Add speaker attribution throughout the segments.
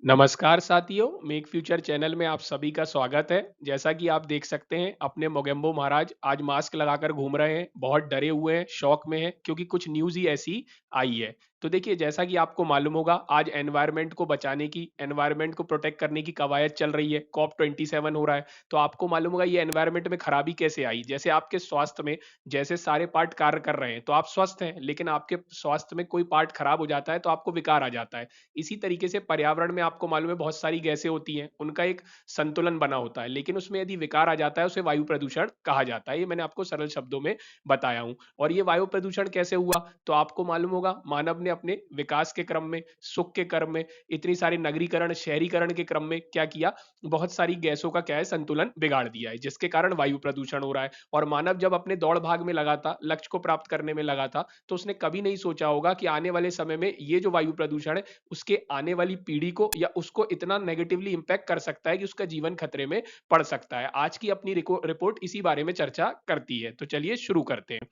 Speaker 1: नमस्कार साथियों, make future channel में आप सभी का स्वागत है। जैसा कि आप देख सकते हैं, अपने मोगेम्बो महाराज आज मास्क लगाकर घूम रहे हैं, बहुत डरे हुए हैं, शॉक में हैं क्योंकि कुछ न्यूज़ ही ऐसी आई है। तो देखिए, जैसा कि आपको मालूम होगा, आज एनवायरनमेंट को बचाने की, एनवायरनमेंट को प्रोटेक्ट करने की कवायद चल रही है, कॉप 27 हो रहा है। तो आपको मालूम होगा ये एनवायरनमेंट में खराबी कैसे आई। जैसे आपके स्वास्थ्य में जैसे सारे पार्ट कार्य कर रहे हैं, तो आप स्वस्थ हैं, लेकिन आपके स्वास्थ्य में कोई पार्ट खराब हो जाता है, तो आपको विकार आ जाता है। इसी तरीके से पर्यावरण में आपको मालूम है बहुत सारी गैसें होती हैं, उनका एक संतुलन बना होता है, लेकिन उसमें यदि विकार आ जाता है उसे वायु प्रदूषण कहा जाता है। ये मैंने आपको सरल शब्दों में बताया हूं। और ये वायु प्रदूषण कैसे हुआ, तो आपको मालूम होगा मानव ने अपने विकास के क्रम में, सुख के क्रम में, इतनी सारी नगरीकरण शहरीकरण के क्रम में क्या किया, बहुत सारी गैसों का क्या है संतुलन बिगाड़ दिया है, जिसके कारण वायु प्रदूषण हो रहा है। और मानव जब अपने दौड़ भाग में लगा था, लक्ष्य को प्राप्त करने में लगा था, तो उसने कभी नहीं सोचा होगा कि आने वाले समय में ये जो वायु प्रदूषण है उसके आने वाली पीढ़ी को या उसको इतना नेगेटिवली इंपैक्ट कर सकता है कि उसका जीवन खतरे में पड़ सकता है। आज की अपनी रिपोर्ट इसी बारे में चर्चा करती है। तो चलिए शुरू करते हैं।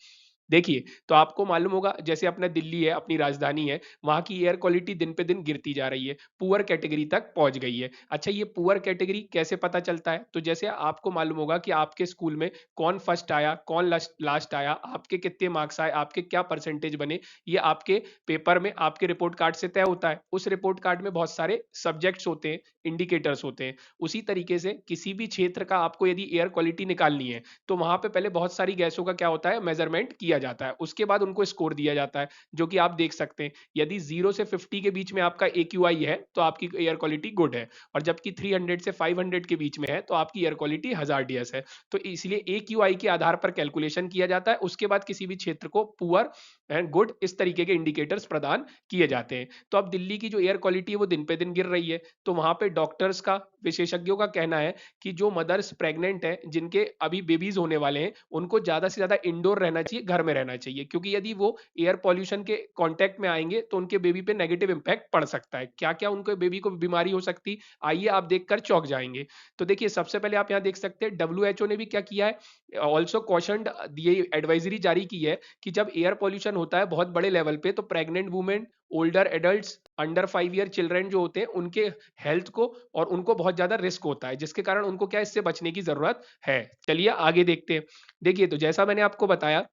Speaker 1: देखिए, तो आपको मालूम होगा जैसे अपना दिल्ली है, अपनी राजधानी है, वहाँ की एयर क्वालिटी दिन पे दिन गिरती जा रही है, पुअर कैटेगरी तक पहुँच गई है। अच्छा, ये पुअर कैटेगरी कैसे पता चलता है? तो जैसे आपको मालूम होगा कि आपके स्कूल में कौन फर्स्ट आया, कौन लास्ट आया, आपके कितने मार्क्स आए, आपके क्या परसेंटेज बने, ये आपके पेपर में, आपके रिपोर्ट कार्ड से तय होता है। उस रिपोर्ट कार्ड में बहुत सारे सब्जेक्ट्स होते हैं, इंडिकेटर्स होते हैं। उसी तरीके से किसी भी क्षेत्र का आपको यदि एयर क्वालिटी निकालनी है, तो वहाँ पे पहले बहुत सारी गैसों का क्या होता है, मेजरमेंट किया जाता है। उसके बाद उनको स्कोर दिया जाता है, जो कि आप देख सकते हैं। यदि 0 से 50 के बीच में आपका AQI है, तो आपकी एयर क्वालिटी गुड है, और जबकि 300 से 500 के बीच में है, तो आपकी एयर क्वालिटी हजार्डियस है। तो इसलिए AQI के आधार पर कैलकुलेशन किया जाता है। उसके बाद किसी भी क्षेत्र को पुअर एंड गुड इस तरीके के इंडिकेटर्स प्रदान किए जाते हैं। तो अब दिल्ली की जो एयर क्वालिटी है वो दिन पे दिन गिर रही है। तो वहां पे डॉक्टर्स का, विशेषज्ञों का कहना है कि जो मदर्स प्रेग्नेंट हैं, जिनके अभी बेबीज होने वाले हैं, उनको ज्यादा से ज्यादा इंडोर रहना चाहिए, घर में रहना चाहिए, क्योंकि यदि वो एयर पॉल्यूशन के कांटेक्ट में आएंगे तो उनके बेबी पे नेगेटिव इंपैक्ट पड़ सकता है। क्या क्या उनके बेबी को बीमारी हो सकती, आइए आप देखकर चौंक जाएंगे। तो देखिए, सबसे पहले आप यहाँ देख सकते हैं WHO ने भी क्या किया है, ऑल्सो कॉशन्ड, ये एडवाइजरी जारी की है कि जब एयर पॉल्यूशन होता है बहुत बड़े लेवल पे, तो pregnant women, older adults, under 5 year children जो होते हैं, उनके हेल्थ को और उनको बहुत ज्यादा रिस्क होता है, जिसके कारण उनको क्या इससे बचने की जरूरत है। चलिए आगे देखते हैं। देखिए, तो जैसा मैंने आपको बताया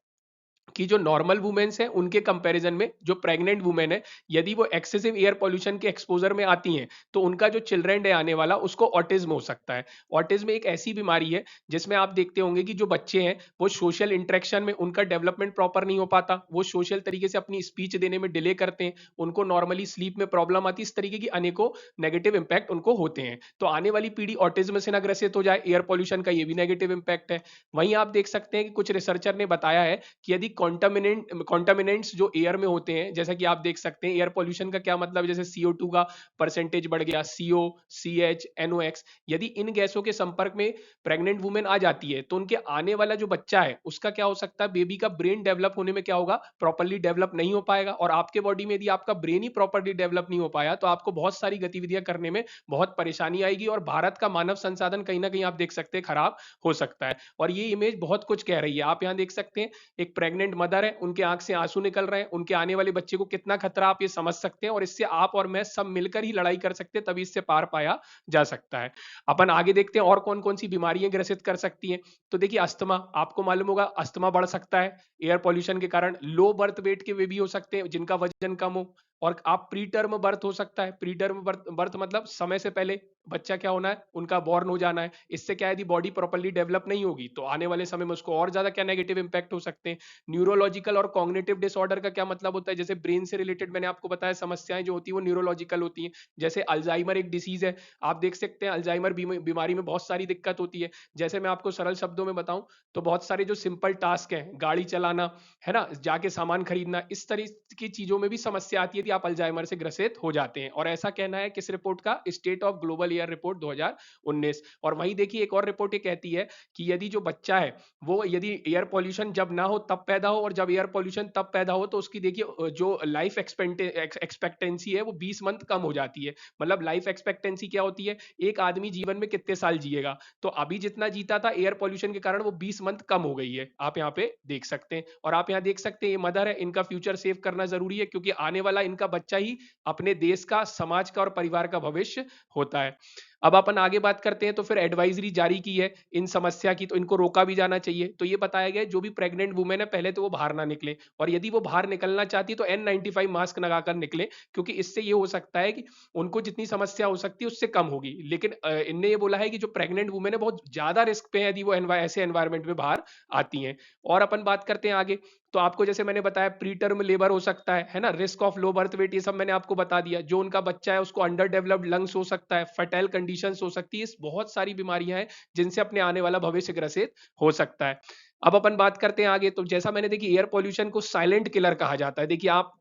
Speaker 1: कि जो नॉर्मल वुमेन्स हैं उनके कंपैरिजन में जो प्रेग्नेंट वुमेन है, यदि वो एक्सेसिव एयर पॉल्यूशन के एक्सपोजर में आती हैं, तो उनका जो चिल्ड्रन है आने वाला, उसको ऑटिज्म हो सकता है। ऑटिज्म एक ऐसी बीमारी है जिसमें आप देखते होंगे कि जो बच्चे हैं वो सोशल इंटरेक्शन में उनका डेवलपमेंट प्रॉपर नहीं हो पाता, वो सोशल तरीके से अपनी स्पीच देने में डिले करते हैं, उनको नॉर्मली स्लीप में प्रॉब्लम आती है, इस तरीके की अनेकों नेगेटिव इंपैक्ट उनको होते हैं। तो आने वाली पीढ़ी ऑटिज्म से न ग्रसित हो जाए, एयर पॉल्यूशन का ये भी नेगेटिव इंपैक्ट है। वहीं आप देख सकते हैं कि कुछ रिसर्चर ने बताया है कि यदि कॉन्टामिनेंट्स जो एयर में होते हैं, जैसा कि आप देख सकते हैं, एयर पॉल्यूशन का क्या मतलब, जैसे CO2 का परसेंटेज बढ़ गया, CO, CH, NOx, यदि इन गैसों के संपर्क में प्रेग्नेंट वुमेन आ जाती है, तो उनके आने वाला जो बच्चा है उसका क्या हो सकता है, बेबी का ब्रेन डेवलप होने में क्या होगा, प्रॉपरली डेवलप नहीं हो पाएगा। और आपके बॉडी में यदि आपका ब्रेन ही प्रॉपरली डेवलप नहीं हो पाया, तो आपको बहुत सारी गतिविधियां करने में बहुत परेशानी आएगी, और भारत का मानव संसाधन कहीं ना कहीं आप देख सकते हैं खराब हो सकता है। और ये इमेज बहुत कुछ कह रही है। आप यहाँ देख सकते हैं, एक प्रेग्नेंट मदर है, उनके आंख से आंसू निकल रहे हैं, उनके आने वाले बच्चे को कितना खतरा, आप ये समझ सकते हैं। और इससे आप और मैं सब मिलकर ही लड़ाई कर सकते हैं, तभी इससे पार पाया जा सकता है। अपन आगे देखते हैं और कौन कौन सी बीमारियां ग्रसित कर सकती हैं। तो देखिए, अस्थमा, आपको मालूम होगा अस्थमा बढ़ सकता है एयर पॉल्यूशन के कारण। लो बर्थ वेट के वे भी हो सकते हैं जिनका वजन कम हो। और आप प्री टर्म बर्थ हो सकता है, प्री टर्म बर्थ मतलब समय से पहले बच्चा क्या होना है, उनका बॉर्न हो जाना है। इससे क्या है, यदि बॉडी प्रॉपर्ली डेवलप नहीं होगी, तो आने वाले समय में उसको और ज्यादा क्या नेगेटिव इंपैक्ट हो सकते हैं। न्यूरोलॉजिकल और कॉग्निटिव डिसऑर्डर का क्या मतलब होता है, जैसे ब्रेन से रिलेटेड मैंने आपको बताया समस्याएं जो होती है वो न्यूरोलॉजिकल होती हैं। जैसे अल्जाइमर एक डिसीज है, आप देख सकते हैं अल्जाइमर बीमारी में बहुत सारी दिक्कत होती है। जैसे मैं आपको सरल शब्दों में बताऊं, तो बहुत सारे जो सिंपल टास्क हैं, गाड़ी चलाना है ना, जाके सामान खरीदना, इस तरह की चीजों में भी समस्या आती है यदि आप अल्जाइमर से ग्रसित हो जाते हैं। और ऐसा कहना है किस रिपोर्ट का, state of global year report 2019। और वहीं देखिए एक और रिपोर्ट ये कहती है कि यदि जो बच्चा है वो यदि एयर पॉल्यूशन जब ना हो तब पैदा हो, और जब एयर पॉल्यूशन तब पैदा हो, तो उसकी देखिए जो लाइफ एक्सपेक्टेंसी है वो 20 मंथ कम हो जाती है। मतलब लाइफ एक्सपेक्टेंसी क्या होती है, एक आदमी जीवन में कितने साल जिएगा, तो अभी जितना जीता था एयर पॉल्यूशन के कारण वो 20 मंथ कम हो गई है, आप यहाँ पे देख सकते हैं। और आप यहाँ देख सकते हैं ये मदर है, इनका फ्यूचर सेव करना जरूरी है, क्योंकि आने वाला इनका बच्चा ही अपने देश का, समाज का और परिवार का भविष्य होता है। अब अपन आगे बात करते हैं, तो फिर एडवाइजरी जारी की है इन समस्या की, तो इनको रोका भी जाना चाहिए। तो ये बताया गया है जो भी प्रेग्नेंट वुमेन है पहले तो वो बाहर ना निकले, और यदि वो बाहर निकलना चाहती है तो N95 मास्क लगाकर निकले, क्योंकि इससे ये हो सकता है कि उनको जितनी समस्या हो सकती है उससे कम होगी। लेकिन इनने ये बोला है कि जो प्रेग्नेंट वुमेन है बहुत ज्यादा रिस्क पे है यदि वो ऐसे एनवायरमेंट में बाहर आती हैं। और अपन बात करते हैं आगे, तो आपको जैसे मैंने बताया प्री टर्म लेबर हो सकता है ना, risk of low birth weight, ये सब मैंने आपको बता दिया। जो उनका बच्चा है उसको अंडर डेवलप्ड लंग्स हो सकता है, फर्टाइल कंडीशंस हो सकती है, बहुत सारी बीमारियां हैं जिनसे अपने आने वाला भविष्य ग्रसित हो सकता है। अब अपन बात करते हैं आगे, तो जैसा मैंने देखिए एयर पॉल्यूशन को साइलेंट किलर कहा जाता है। देखिए आप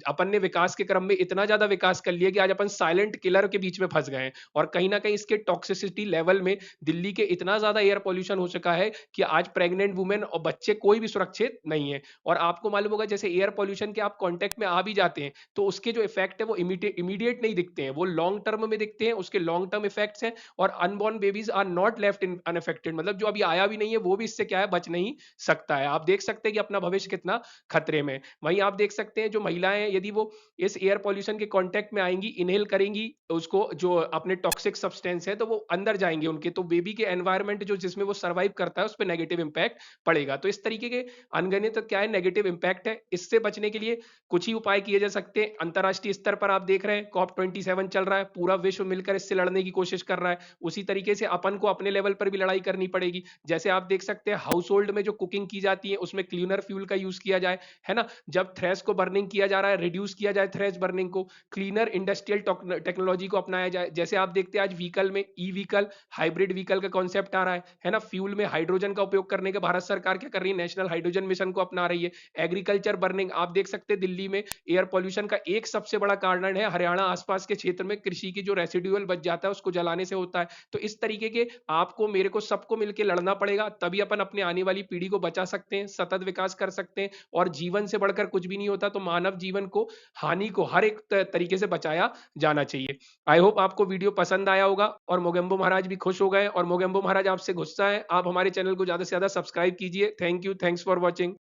Speaker 1: अपन ने विकास के क्रम में इतना ज्यादा विकास कर लिया कि आज अपन साइलेंट किलर के बीच में फंस गए हैं, और कहीं ना कहीं इसके टॉक्सिसिटी लेवल में दिल्ली के इतना ज्यादा एयर पॉल्यूशन हो चुका है कि आज प्रेग्नेंट वुमेन और बच्चे कोई भी सुरक्षित नहीं है। और आपको मालूम होगा जैसे एयर पॉल्यूशन के आप कांटेक्ट में आ भी जाते हैं तो उसके जो इफेक्ट है वो इमीडिएट नहीं दिखते हैं, वो लॉन्ग टर्म में दिखते हैं, उसके लॉन्ग टर्म इफेक्ट्स हैं। और unborn babies are not left in unaffected, मतलब जो अभी आया भी नहीं है वो भी इससे क्या है, बच नहीं सकता है। आप देख सकते हैं कि अपना भविष्य कितना खतरे में। वहीं आप देख सकते हैं जो महिलाएं यदि वो इस एयर पॉल्यूशन के कांटेक्ट में आएंगी, इनहेल करेंगी उसको, जो अपने टॉक्सिक सब्सटेंस है, तो वो अंदर जाएंगे उनके, तो बेबी के एनवायरमेंट जो जिसमें वो सर्वाइव करता है उस पर नेगेटिव इंपैक्ट पड़ेगा। तो इस तरीके के अनगिनत क्या है नेगेटिव इंपैक्ट है। इससे बचने के लिए कुछ ही उपाय किए जा सकते हैं। अंतरराष्ट्रीय स्तर पर आप देख रहे हैं COP27 चल रहा है, पूरा विश्व मिलकर इससे लड़ने की कोशिश कर रहा है। उसी तरीके से अपन को अपने लेवल पर भी लड़ाई करनी पड़ेगी। जैसे आप देख सकते हैं हाउस होल्ड में जो कुकिंग की जाती है उसमें क्लीनर फ्यूल का यूज किया जाए, है ना। जब थ्रेश को बर्निंग किया जा रहा है, रिड्यूस किया जाए थ्रेश बर्निंग को, क्लीनर इंडस्ट्रियल टेक्नोलॉजी को अपनाया जाए। जैसे आप देखते हैं आज व्हीकल में ई व्हीकल, हाइब्रिड व्हीकल का कॉन्सेप्ट आ रहा है ना। फ्यूल में हाइड्रोजन का उपयोग करने के भारत सरकार क्या कर रही है, नेशनल हाइड्रोजन मिशन को अपना रही है। एग्रीकल्चर बर्निंग, आप देख सकते हैं दिल्ली में एयर पॉल्यूशन का एक सबसे बड़ा कारण है हरियाणा आसपास के क्षेत्र में कृषि की जो रेसिडुअल बच जाता है उसको जलाने से होता है। तो इस तरीके के आपको मेरे को सबको मिलकर लड़ना पड़ेगा, तभी अपन अपने आने वाली पीढ़ी को बचा सकते हैं, सतत विकास कर सकते हैं। और जीवन से बढ़कर कुछ भी नहीं होता, तो मानव जीवन को, हानि को हर एक तरीके से बचाया जाना चाहिए। आई होप आपको वीडियो पसंद आया होगा और मोगेम्बो महाराज भी खुश हो गए। और मोगेम्बो महाराज आपसे गुस्सा है, आप हमारे चैनल को ज्यादा से ज्यादा सब्सक्राइब कीजिए। Thank you, thanks for watching.